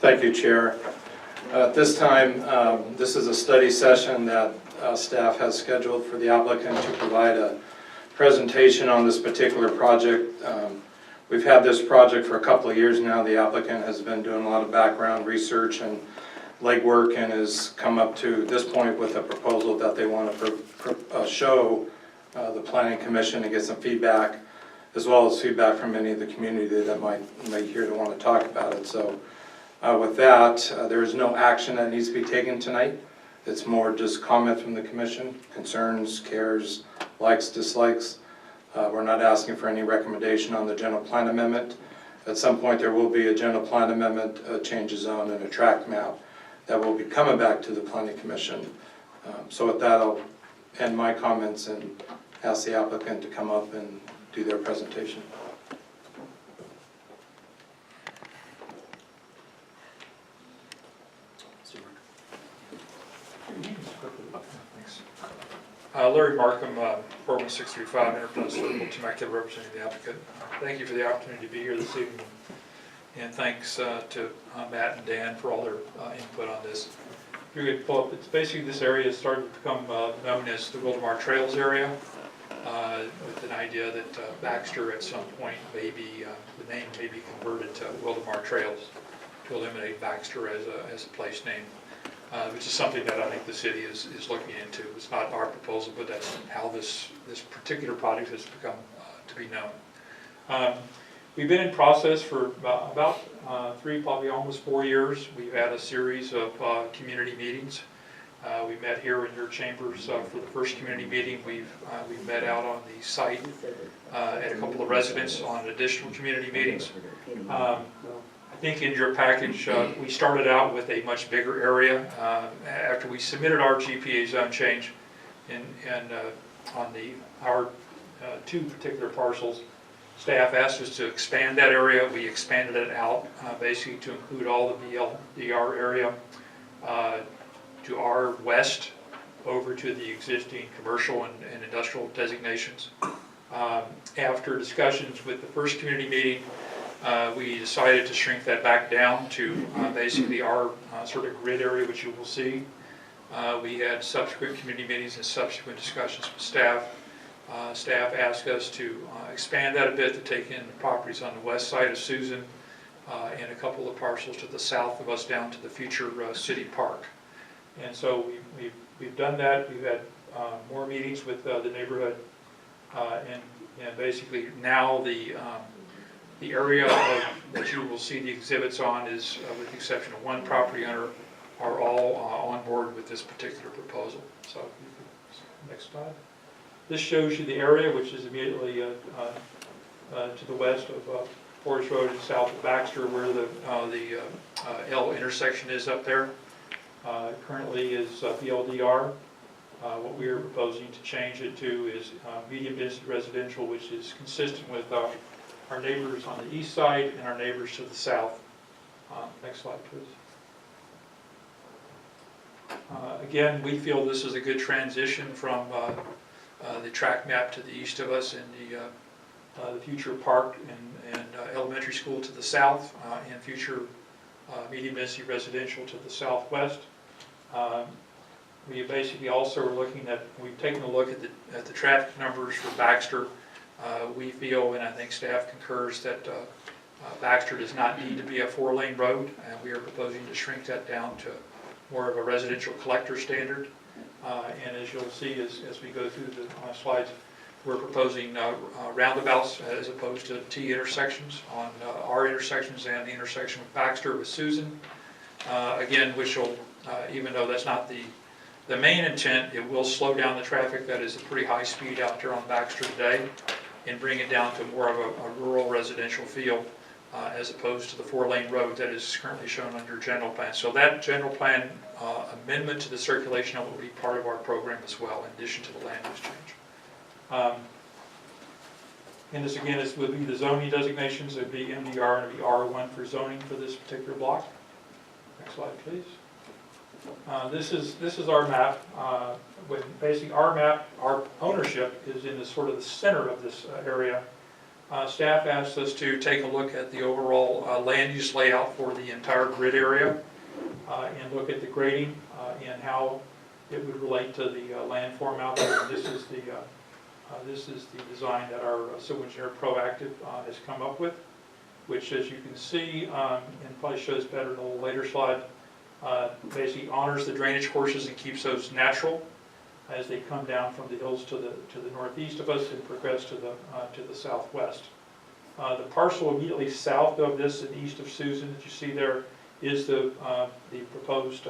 Thank you, Chair. At this time, this is a study session that staff has scheduled for the applicant to provide a presentation on this particular project. We've had this project for a couple of years now. The applicant has been doing a lot of background research and legwork and has come up to this point with a proposal that they want to show the Planning Commission and get some feedback, as well as feedback from any of the community that might hear to want to talk about it. So with that, there is no action that needs to be taken tonight. It's more just comment from the Commission, concerns, cares, likes, dislikes. We're not asking for any recommendation on the general plan amendment. At some point there will be a general plan amendment, a change of zone, and a tract map that will be coming back to the Planning Commission. So with that, I'll end my comments and ask the applicant to come up and do their presentation. Larry Markham, 41635 Enterprise Circle, Temecula, representing the applicant. Thank you for the opportunity to be here this evening, and thanks to Matt and Dan for all their input on this. If you could pull up, it's basically this area has started to become known as the Wildomar Trails area, with an idea that Baxter at some point may be, the name may be converted to Wildomar Trails to eliminate Baxter as a place name. Which is something that I think the city is looking into. It's not our proposal, but that's how this particular project has become to be known. We've been in process for about 3, probably almost 4 years. We've had a series of community meetings. We met here in your chambers for the first community meeting. We've met out on the site at a couple of residents on additional community meetings. I think in your package, we started out with a much bigger area. After we submitted our GPA zone change on our 2 particular parcels, staff asked us to expand that area. We expanded it out basically to include all the BLDR area to our west over to the existing commercial and industrial designations. After discussions with the first community meeting, we decided to shrink that back down to basically our sort of grid area, which you will see. We had subsequent community meetings and subsequent discussions with staff. Staff asked us to expand that a bit to take in the properties on the west side of Susan and a couple of parcels to the south of us down to the future city park. And so we've done that. We've had more meetings with the neighborhood, and basically now the area that you will see the exhibits on is, with the exception of one property owner, are all on board with this particular proposal. So, next slide. This shows you the area, which is immediately to the west of Forest Road and south of Baxter, where the L intersection is up there. Currently is BLDR. What we are proposing to change it to is medium density residential, which is consistent with our neighbors on the east side and our neighbors to the south. Next slide, please. Again, we feel this is a good transition from the track map to the east of us and the future park and elementary school to the south and future medium density residential to the southwest. We basically also are looking at, we've taken a look at the traffic numbers for Baxter. We feel, and I think staff concurs, that Baxter does not need to be a 4-lane road, and we are proposing to shrink that down to more of a residential collector standard. And as you'll see as we go through the slides, we're proposing roundabouts as opposed to T intersections on our intersections and the intersection with Baxter with Susan. Again, which will, even though that's not the main intent, it will slow down the traffic that is a pretty high speed out there on Baxter today and bring it down to more of a rural residential feel as opposed to the 4-lane road that is currently shown on your general plan. So that general plan amendment to the circulation will be part of our program as well, in addition to the land use change. And this again would be the zoning designations. It would be MDR and it would be R1 for zoning for this particular block. Next slide, please. This is our map. Basically, our map, our ownership is in the sort of the center of this area. Staff asked us to take a look at the overall land use layout for the entire grid area and look at the grading and how it would relate to the landform out there. And this is the design that our civil engineer Proactive has come up with, which, as you can see, and probably shows better in a little later slide, basically honors the drainage courses and keeps those natural as they come down from the hills to the northeast of us and progress to the southwest. The parcel immediately south of this and east of Susan that you see there is the proposed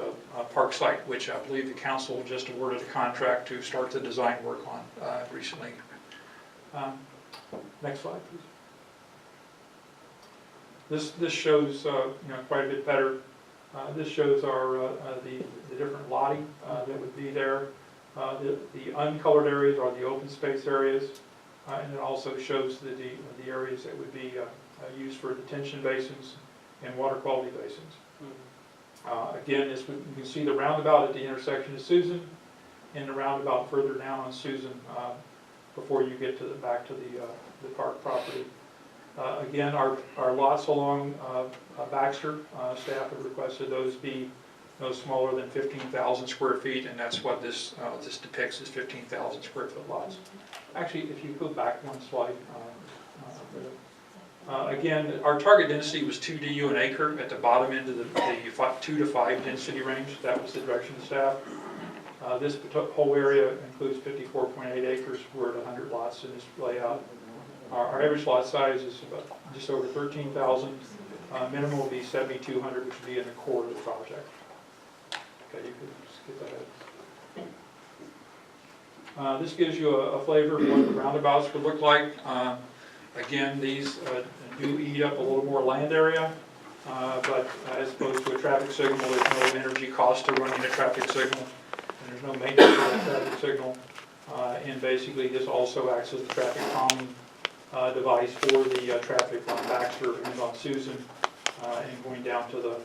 park site, which I believe the council just awarded a contract to start the design work on recently. Next slide, please. This shows quite a bit better. This shows our the different lotting that would be there. The uncolored areas are the open space areas, and it also shows the areas that would be used for detention basins and water quality basins. Again, you can see the roundabout at the intersection of Susan and the roundabout further down on Susan before you get back to the park property. Again, our lots along Baxter, staff have requested those be no smaller than 15,000 square feet, and that's what this depicts as 15,000 square foot lots. Actually, if you go back one slide, again, our target density was 2 DU an acre at the bottom end of the 2 to 5 density range. That was the direction of staff. This whole area includes 54.8 acres. We're at 100 lots in this layout. Our average lot size is about just over 13,000. Minimum will be 7,200, which would be in the core of the project. Okay, you can skip ahead. This gives you a flavor of what the roundabouts would look like. Again, these do eat up a little more land area, but as opposed to a traffic signal, there's no energy cost to running a traffic signal, and there's no maintenance for a traffic signal. And basically, this also acts as a traffic calming device for the traffic on Baxter and on Susan, and going down to the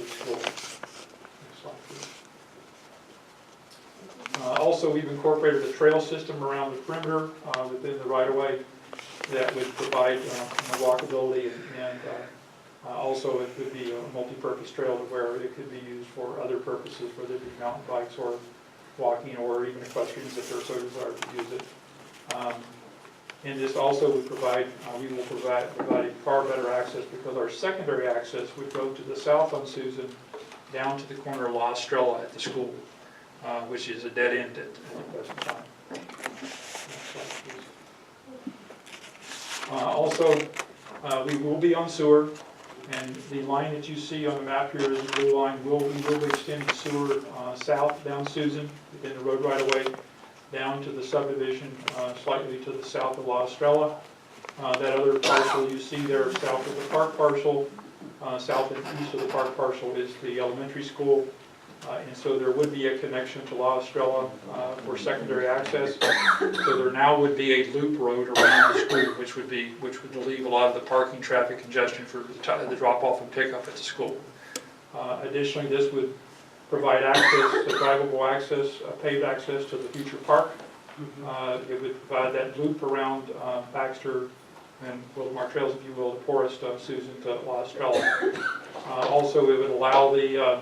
school. Next slide, please. Also, we've incorporated a trail system around the perimeter within the right-of-way that would provide walkability, and also it could be a multi-purpose trail where it could be used for other purposes, whether it be mountain bikes or walking, or even equestrians if they're so desired to use it. And this also would provide, we will provide far better access, because our secondary access would go to the south on Susan, down to the corner of La Estrella at the school, which is a dead end at the present time. Next slide, please. Also, we will be on sewer, and the line that you see on the map here is the blue line. We will extend the sewer south down Susan, within the road right-of-way, down to the subdivision slightly to the south of La Estrella. That other parcel you see there south of the park parcel, south and east of the park parcel is the elementary school. And so there would be a connection to La Estrella for secondary access. So there now would be a loop road around the school, which would relieve a lot of the parking traffic congestion for the drop-off and pickup at the school. Additionally, this would provide access, a drivable access, paved access to the future park. It would provide that loop around Baxter and Wildomar trails, if you will, to Forest, Susan to La Estrella. Also, it would allow the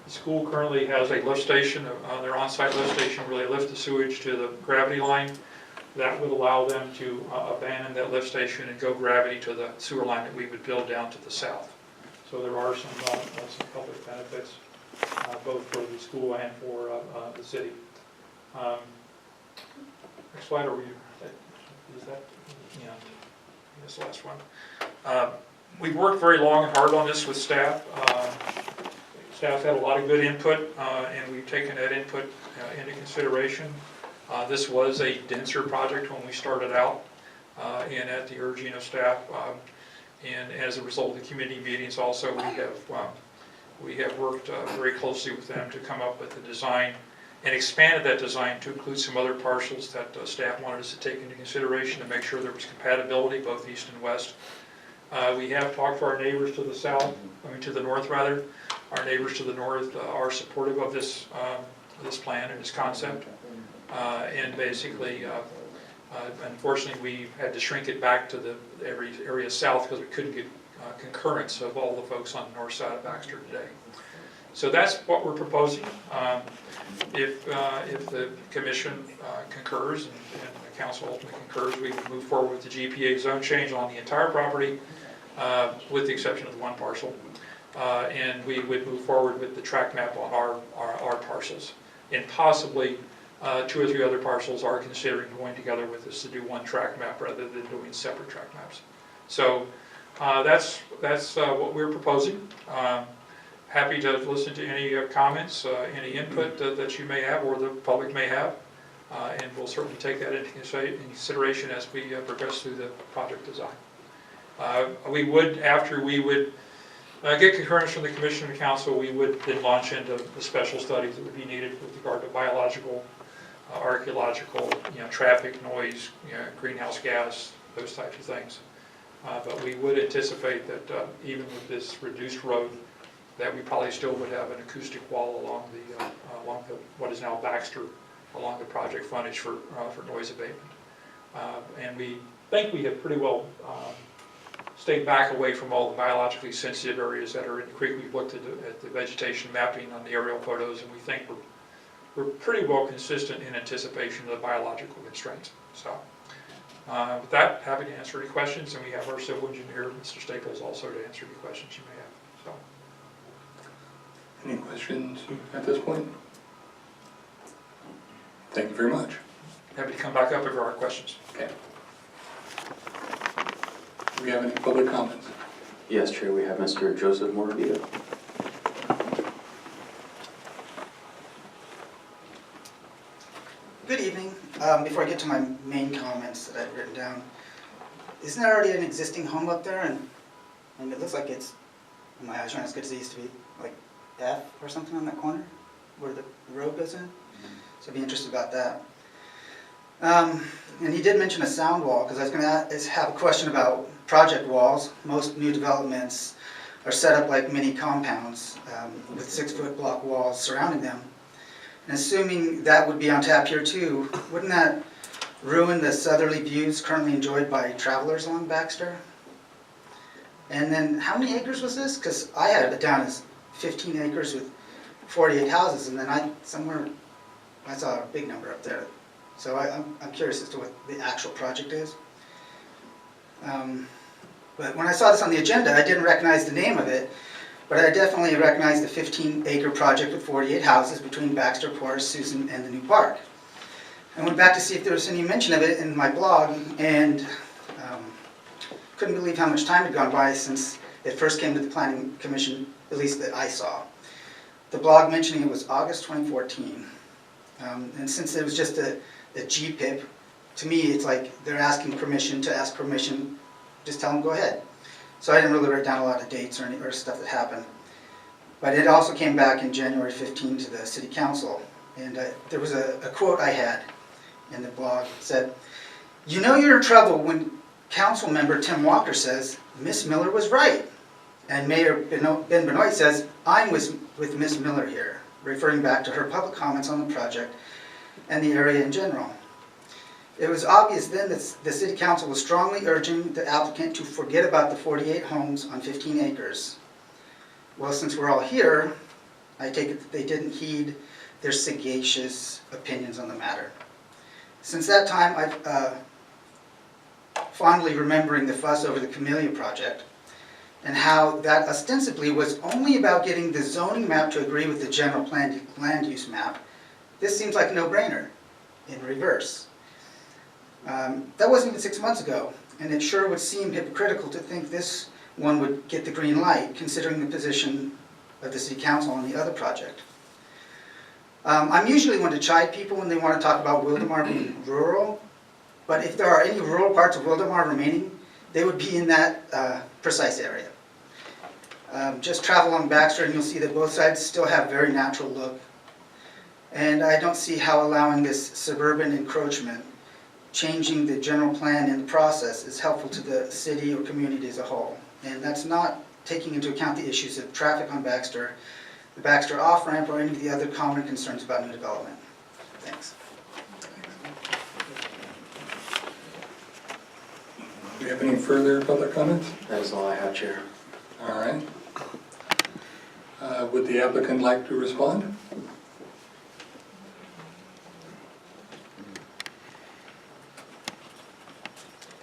school currently has a lift station, their on-site lift station, where they lift the sewage to the gravity line. That would allow them to abandon that lift station and go gravity to the sewer line that we would build down to the south. So there are some public benefits, both for the school and for the city. Next slide, is that, yeah, this last one. We've worked very long and hard on this with staff. Staff's had a lot of good input, and we've taken that input into consideration. This was a denser project when we started out, and at the urging of staff, and as a result of the committee meetings also, we have worked very closely with them to come up with the design, and expanded that design to include some other parcels that staff wanted us to take into consideration to make sure there was compatibility both east and west. We have talked to our neighbors to the south, to the north rather. Our neighbors to the north are supportive of this plan and this concept, and basically Unfortunately, we had to shrink it back to the area south because we couldn't get concurrence of all the folks on the north side of Baxter today. So that's what we're proposing. If the commission concurs and the council ultimately concurs, we would move forward with the GPA zone change on the entire property, with the exception of the one parcel. And we would move forward with the tract map on our parcels. And possibly 2 or 3 other parcels are considering going together with us to do one tract map rather than doing separate tract maps. So that's what we're proposing. Happy to listen to any comments, any input that you may have or the public may have. And we'll certainly take that into consideration as we progress through the project design. After we would get concurrence from the commission and council, we would then launch into the special studies that would be needed with regard to biological, archaeological, traffic, noise, greenhouse gas, those types of things. But we would anticipate that even with this reduced road, that we probably still would have an acoustic wall along the what is now Baxter, along the project frontage for noise abatement. And we think we have pretty well stayed back away from all the biologically sensitive areas that are in the creek. We've looked at the vegetation mapping on the aerial photos, and we think we're pretty well consistent in anticipation of the biological constraints. So with that, happy to answer any questions, and we have our civil engineer, Mr. Staples, also to answer any questions you may have. So. Any questions at this point? Thank you very much. Happy to come back up if there are questions. Okay. Do we have any public comments? Yes, Chair, we have Mr. Joseph Moravita. Good evening. Before I get to my main comments that I've written down, isn't there already an existing home up there? And it looks like it's, in my eyes, not as good as it used to be, like F or something on that corner where the road goes in. So I'd be interested about that. And he did mention a sound wall, because I was going to have a question about project walls. Most new developments are set up like mini compounds with 6-foot block walls surrounding them. And assuming that would be on tap here too, wouldn't that ruin the southerly views currently enjoyed by travelers along Baxter? And then how many acres was this? Because I had it down as 15 acres with 48 houses, and then I saw a big number up there. So I'm curious as to what the actual project is. But when I saw this on the agenda, I didn't recognize the name of it, but I definitely recognized the 15-acre project with 48 houses between Baxter, Porras, Susan, and the new park. I went back to see if there was any mention of it in my blog, and couldn't believe how much time had gone by since it first came to the Planning Commission, at least that I saw. The blog mentioning it was August 2014. And since it was just a GPIP, to me it's like they're asking permission to ask permission, just tell them go ahead. So I didn't really write down a lot of dates or stuff that happened. But it also came back in January 15 to the City Council. And there was a quote I had in the blog. It said, "You know you're in trouble when Council Member Tim Walker says, Miss Miller was right. And Mayor Ben Benoit says, I'm with Miss Miller here," referring back to her public comments on the project and the area in general. It was obvious then that the City Council was strongly urging the applicant to forget about the 48 homes on 15 acres. Well, since we're all here, I take it that they didn't heed their sagacious opinions on the matter. Since that time, I've fondly remembering the fuss over the Camellia project and how that ostensibly was only about getting the zoning map to agree with the general planned land use map. This seems like a no-brainer in reverse. That wasn't even 6 months ago, and it sure would seem hypocritical to think this one would get the green light, considering the position of the City Council on the other project. I'm usually one to chide people when they want to talk about Wildomar being rural, but if there are any rural parts of Wildomar remaining, they would be in that precise area. Just travel on Baxter and you'll see that both sides still have very natural look. And I don't see how allowing this suburban encroachment, changing the general plan in the process, is helpful to the city or community as a whole. And that's not taking into account the issues of traffic on Baxter, the Baxter off-ramp, or any of the other common concerns about new development. Thanks. we have any further public comments? That is all I have, Chair. All right. Would the applicant like to respond?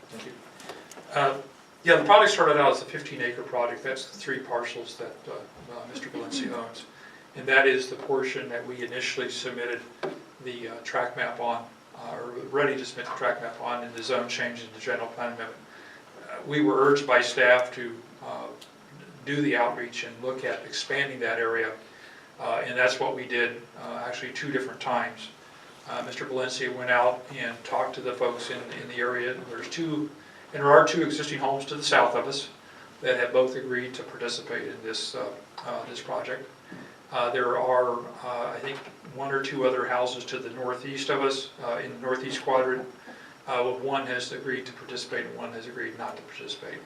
Thank you. Yeah, the project started out as a 15-acre project. That's the 3 parcels that Mr. Valencia owns. And that is the portion that we initially submitted the track map on, or ready to submit the track map on, and the zone change in the general plan amendment. We were urged by staff to do the outreach and look at expanding that area, and that's what we did actually 2 different times. Mr. Valencia went out and talked to the folks in the area. There are 2 existing homes to the south of us that have both agreed to participate in this project. There are, I think, 1 or 2 other houses to the northeast of us, in the northeast quadrant. One has agreed to participate and one has agreed not to participate.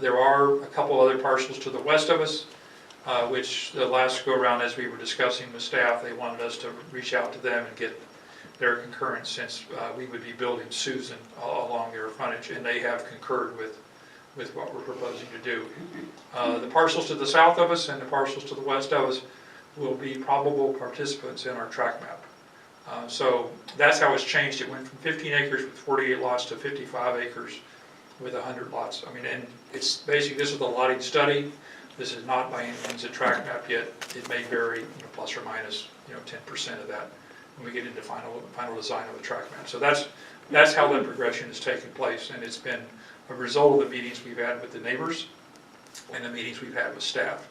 There are a couple other parcels to the west of us, which the last go around, as we were discussing with staff, they wanted us to reach out to them and get their concurrence, since we would be building Susan along their frontage, and they have concurred with what we're proposing to do. The parcels to the south of us and the parcels to the west of us will be probable participants in our track map. So that's how it's changed. It went from 15 acres with 48 lots to 55 acres with 100 lots. I mean, and it's basically, this is the lotting study. This is not by any means a track map yet. It may vary, plus or minus, 10% of that when we get into final design of a track map. So that's how that progression has taken place, and it's been a result of the meetings we've had with the neighbors and the meetings we've had with staff.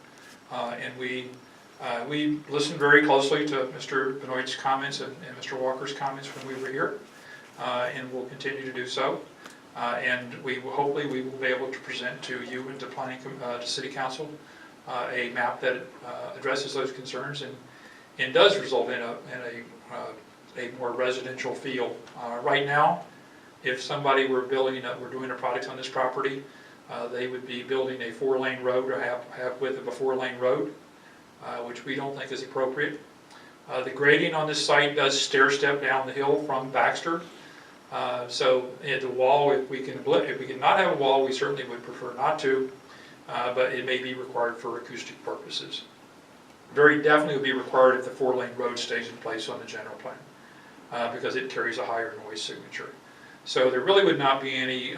And we listened very closely to Mr. Benoit's comments and Mr. Walker's comments when we were here, and we'll continue to do so. And hopefully we will be able to present to you and to to City Council a map that addresses those concerns and does result in a more residential feel. Right now, if somebody were doing a project on this property, they would be building a 4-lane road, or have width of a 4-lane road, which we don't think is appropriate. The grading on this site does stair step down the hill from Baxter. So the wall, if we can not have a wall, we certainly would prefer not to, but it may be required for acoustic purposes. Very definitely would be required if the 4-lane road stays in place on the general plan, because it carries a higher noise signature. So there really would not be any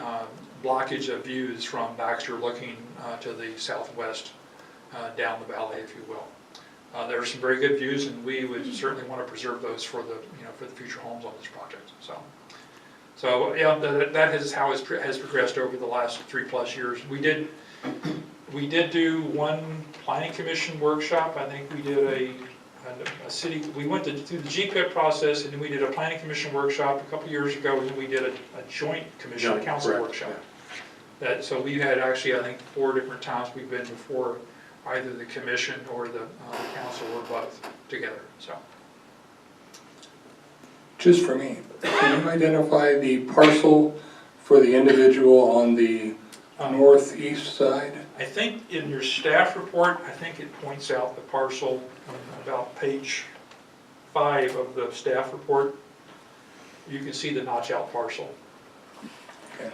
blockage of views from Baxter looking to the southwest down the valley, if you will. There are some very good views, and we would certainly want to preserve those for the future homes on this project. So yeah, that is how it has progressed over the last 3+ years. We did do 1 planning commission workshop. I think we did a city. We went through the GPIP process, and then we did a planning commission workshop a couple years ago, and then we did a joint commission council workshop. Yeah. So we've had actually, I think, 4 different times we've been before either the commission or the council, or both together. So. Just for me, can you identify the parcel for the individual on the northeast side? I think in your staff report, I think it points out the parcel on about page 5 of the staff report. You can see the notch-out parcel. Okay.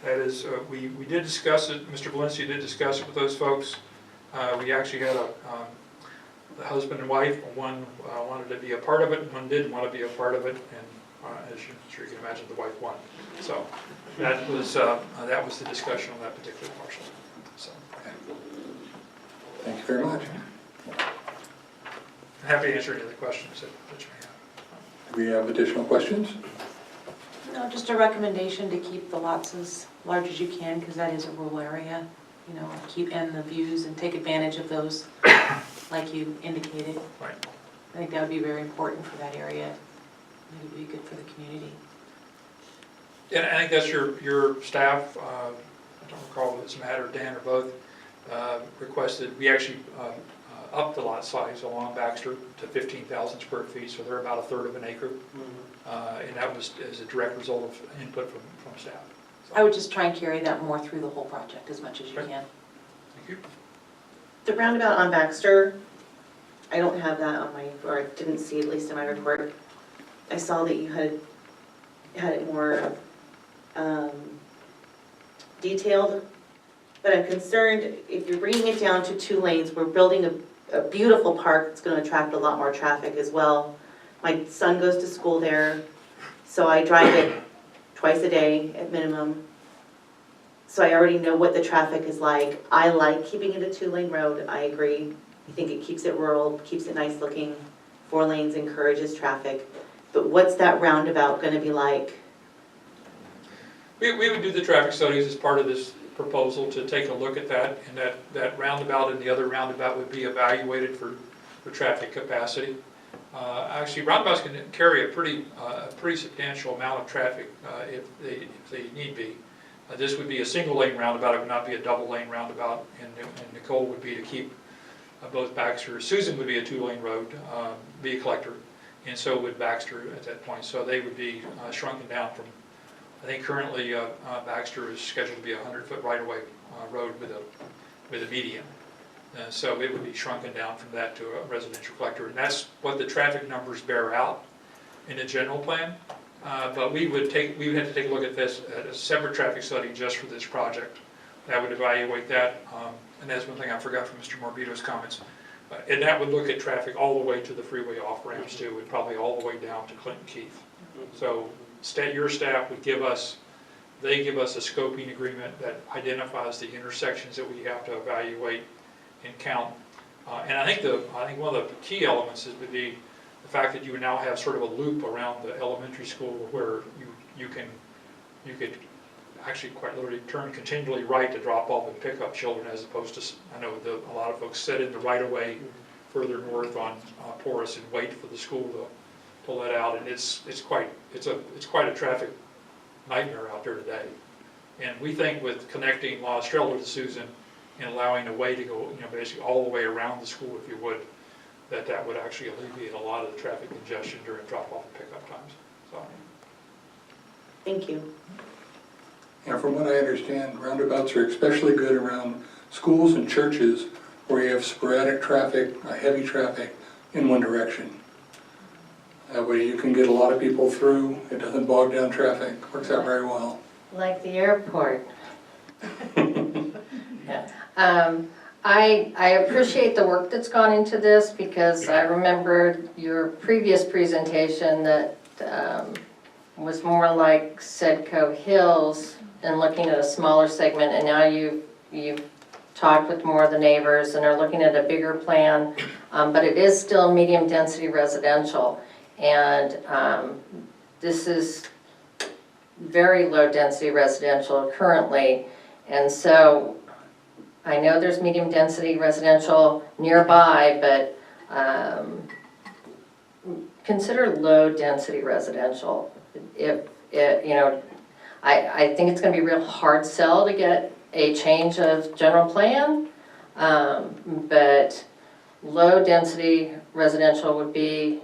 That is, we did discuss it. Mr. Valencia did discuss it with those folks. We actually had the husband and wife. One wanted to be a part of it, one didn't want to be a part of it, and as I'm sure you can imagine, the wife won. So that was the discussion on that particular parcel. So, Okay. Thank you very much. I'm happy to answer any other questions that you may have. Do we have additional questions? No, just a recommendation to keep the lots as large as you can, because that is a rural area. And the views, and take advantage of those, like you indicated. Right. I think that would be very important for that area. It would be good for the community. And I think that's your staff, I don't recall if it's Matt or Dan or both, requested. We actually upped the lot size along Baxter to 15,000 square feet, so they're about 1/3 of an acre. And that was as a direct result of input from staff. So. I would just try and carry that more through the whole project as much as you can. Thank you. The roundabout on Baxter, I don't have that on or I didn't see, at least in my report. I saw that you had it more detailed, but I'm concerned if you're bringing it down to 2 lanes, we're building a beautiful park that's gonna attract a lot more traffic as well. My son goes to school there, so I drive it twice a day at minimum. So I already know what the traffic is like. I like keeping it a 2-lane road, I agree. I think it keeps it rural, keeps it nice looking. 4 lanes encourages traffic. But what's that roundabout gonna be like? We would do the traffic studies as part of this proposal to take a look at that, and that roundabout and the other roundabout would be evaluated for traffic capacity. Actually, roundabouts can carry a pretty substantial amount of traffic if they need be. This would be a single lane roundabout, it would not be a double lane roundabout, and the goal would be to keep both Baxter. Susan would be a 2-lane road, be a collector, and so would Baxter at that point. So they would be shrunken down from, I think currently Baxter is scheduled to be a 100-foot right-of-way road with a median. So it would be shrunken down from that to a residential collector, and that's what the traffic numbers bear out in the general plan. But we would have to take a look at this at a separate traffic study just for this project that would evaluate that. And that's one thing I forgot from Mr. Morbido's comments. And that would look at traffic all the way to the freeway off ramps too, and probably all the way down to Clinton Keith. So your staff would give us a scoping agreement that identifies the intersections that we have to evaluate and count. And I think one of the key elements would be the fact that you would now have sort of a loop around the elementary school where you could actually quite literally turn continually right to drop off and pick up children, as opposed to, I know a lot of folks sit in the right of way further north on Porus and wait for the school to let out, and it's quite a traffic nightmare out there today. And we think with connecting La Estrella to Susan and allowing a way to go, basically all the way around the school, if you would, that would actually alleviate a lot of the traffic congestion during drop-off and pickup times. So. Thank you. And from what I understand, roundabouts are especially good around schools and churches where you have sporadic traffic, heavy traffic in one direction. That way you can get a lot of people through, it doesn't bog down traffic, works out very well. Like the airport. I appreciate the work that's gone into this, because I remember your previous presentation that was more like Sedco Hills and looking at a smaller segment, and now you've talked with more of the neighbors and are looking at a bigger plan, but it is still medium density residential, and this is very low density residential currently, and so I know there's medium density residential nearby, but consider low density residential. If I think it's going to be a real hard sell to get a change of general plan, but low density residential would be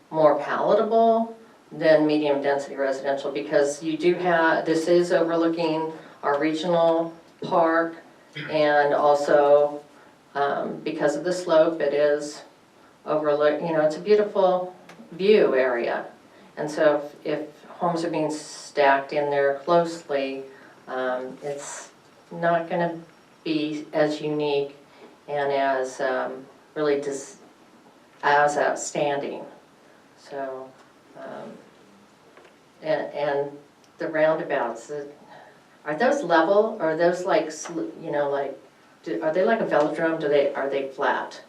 more palatable than medium density residential, because you do have, this is overlooking our regional park, and also because of the slope, it is overlooked, it's a beautiful view area. And so if homes are being stacked in there closely, it's not going to be as unique and as really as outstanding. So, and the roundabouts, are those level, or are those like, are they like a velodrome? Are they flat?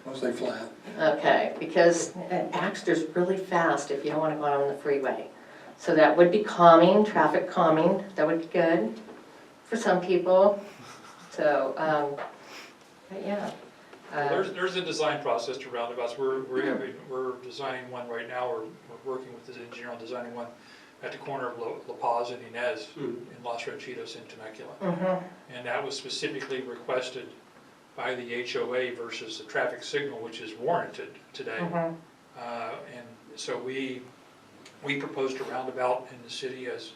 Mostly flat. Okay, because Baxter's really fast if you don't want to go on the freeway. So that would be calming, traffic calming, that would be good for some people. So, but yeah. There's a design process to roundabouts. We're designing one right now. We're working with this engineer on designing one at the corner of La Paz and Inez in Los Ranchitos in Temecula. And that was specifically requested by the HOA versus the traffic signal, which is warranted today. And so we proposed a roundabout, and the city has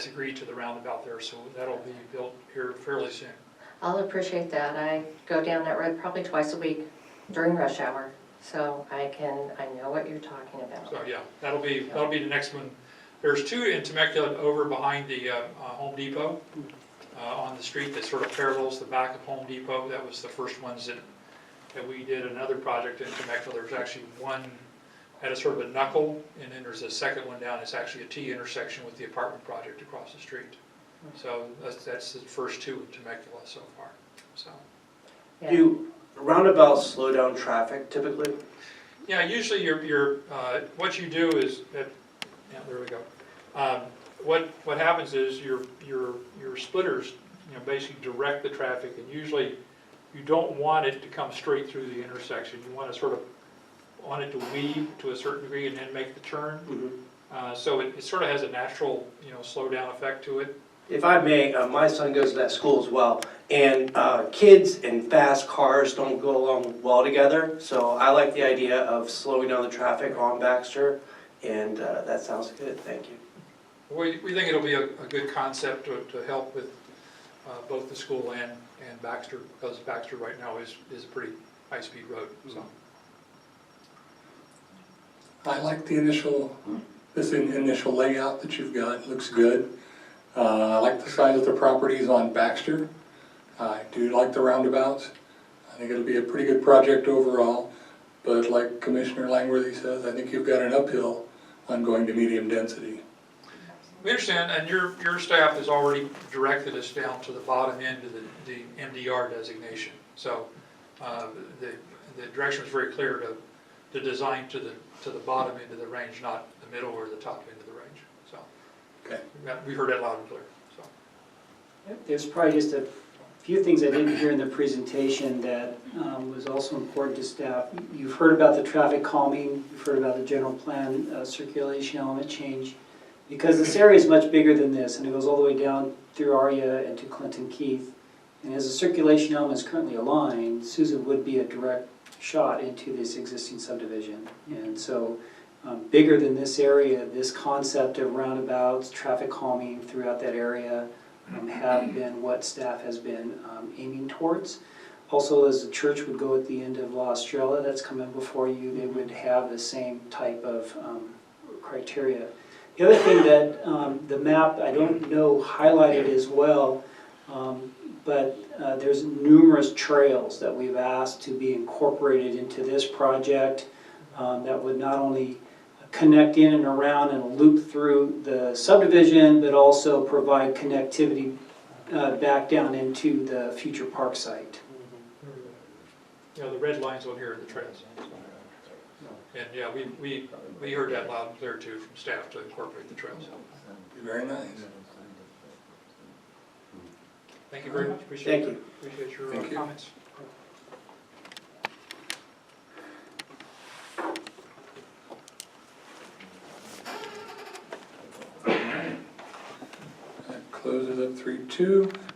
agreed to the roundabout there, so that'll be built here fairly soon. I'll appreciate that. I go down that road probably twice a week during rush hour, so I know what you're talking about. So yeah, that'll be the next one. There's two in Temecula over behind the Home Depot on the street that sort of parallels the back of Home Depot. That was the first ones that we did another project in Temecula. There's actually one at a sort of a knuckle, and then there's a second one down. It's actually a T intersection with the apartment project across the street. So that's the first two in Temecula so far. So Do roundabouts slow down traffic typically? yeah, usually what you do is yeah, there we go. What happens is your splitters, basically direct the traffic, and usually you don't want it to come straight through the intersection. You want to want it to weave to a certain degree and then make the turn. Mm-hmm. So it sort of has a natural, slow down effect to it. If I may, my son goes to that school as well, and kids and fast cars don't go along well together, so I like the idea of slowing down the traffic on Baxter, and that sounds good, thank you. We think it'll be a good concept to help with both the school and Baxter, because Baxter right now is a pretty high-speed road, so. I like the initial layout that you've got, looks good. I like the size of the properties on Baxter. I do like the roundabouts. I think it'll be a pretty good project overall, but like Commissioner Langworthy says, I think you've got an uphill on going to medium density. We understand, and your staff has already directed us down to the bottom end of the MDR designation. So the direction was very clear to design to the bottom end of the range, not the middle or the top end of the range. So Okay. we heard that loud and clear. So There's probably just a few things I didn't hear in the presentation that was also important to staff. You've heard about the traffic calming, you've heard about the general plan circulation element change. Because this area is much bigger than this, and it goes all the way down through Aria and to Clinton Keith. And as the circulation element is currently aligned, Susan would be a direct shot into this existing subdivision. And so, bigger than this area, this concept of roundabouts, traffic calming throughout that area have been what staff has been aiming towards. Also, as the church would go at the end of La Estrella, that's coming before you, they would have the same type of criteria. The other thing that the map, I don't know, highlighted as well, but there's numerous trails that we've asked to be incorporated into this project that would not only connect in and around and loop through the subdivision, but also provide connectivity back down into the future park site. the red lines on here are the trails. And yeah, we heard that loud and clear too from staff to incorporate the trails. Very nice. Thank you very much. Appreciate Thank you. Appreciate your Thank you. comments. That closes up 3-2.